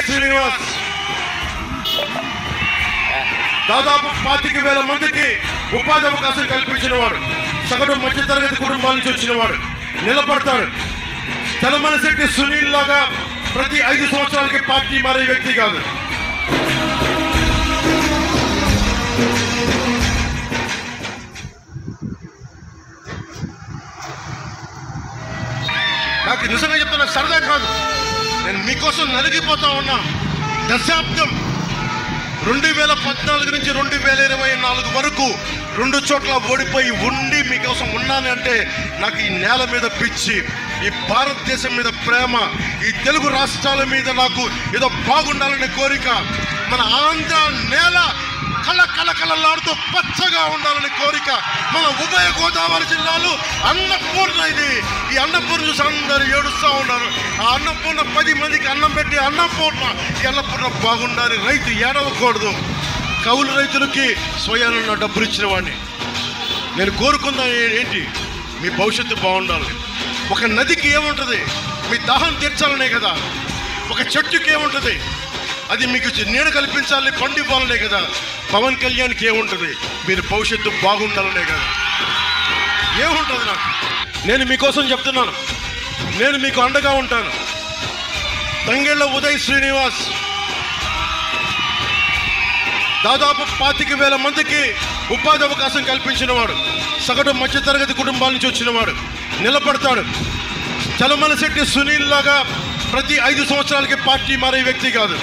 శ్రీనివాస్ దాదాపు 25,000 మందికి ఉపాధి అవకాశం కల్పించిన వాడు, సగటు మధ్యతరగతి కుటుంబాల నుంచి వచ్చిన వాడు నిలబడతాడు. చలమలశెట్టి సునీల్ లాగా ప్రతి 5 సంవత్సరాలకి పార్టీ మారే వ్యక్తి కాదు. నాకు నిజంగా చెప్తున్నా, సరదా కాదు, నేను మీకోసం నలిగిపోతా ఉన్నా. దశాబ్దం 2014 నుంచి 2024 వరకు 2 చోట్ల ఓడిపోయి ఉండి మీకోసం ఉన్నాను అంటే నాకు ఈ నేల మీద పిచ్చి, ఈ భారతదేశం మీద ప్రేమ, ఈ తెలుగు రాష్ట్రాల మీద నాకు ఏదో బాగుండాలనే కోరిక, మన ఆంధ్ర నేల కళకళలాడుతూ పచ్చగా ఉండాలని కోరిక, మన ఉభయ గోదావరి జిల్లాలు అన్నపూర్ణ ఇది. ఈ అన్నపూర్ణ చూసి అందరూ ఏడుస్తూ ఉన్నారు. ఆ అన్నపూర్ణ 10 మందికి అన్నం పెట్టి అన్నపూర్ణ, ఈ అన్నపూర్ణ బాగుండాలి, రైతు ఏడవకూడదు. కౌలు రైతులకి స్వయాన డబ్బులు ఇచ్చిన వాడిని నేను కోరుకుందా ఏంటి, మీ భవిష్యత్తు బాగుండాలి. ఒక నదికి ఏముంటుంది, మీ దాహం తీర్చాలనే కదా. ఒక చెట్టుకి ఏముంటుంది, అది మీకు నీడ కల్పించాలని, పండు ఇవ్వాలనే కదా. పవన్ కళ్యాణ్కి ఏముంటుంది, మీరు భవిష్యత్తు బాగుండాలనే కదా. ఏముంటుంది నాకు? నేను మీకోసం చెప్తున్నాను, నేను మీకు అండగా ఉంటాను. తంగెళ్ళ ఉదయ్ శ్రీనివాస్ దాదాపు 25,000 మందికి ఉపాధి అవకాశం కల్పించిన వాడు, సగటు మధ్యతరగతి కుటుంబాల నుంచి వచ్చిన వాడు నిలబడతాడు. చలమలశెట్టి సునీల్ లాగా ప్రతి 5 సంవత్సరాలకి పార్టీ మారే వ్యక్తి కాదు.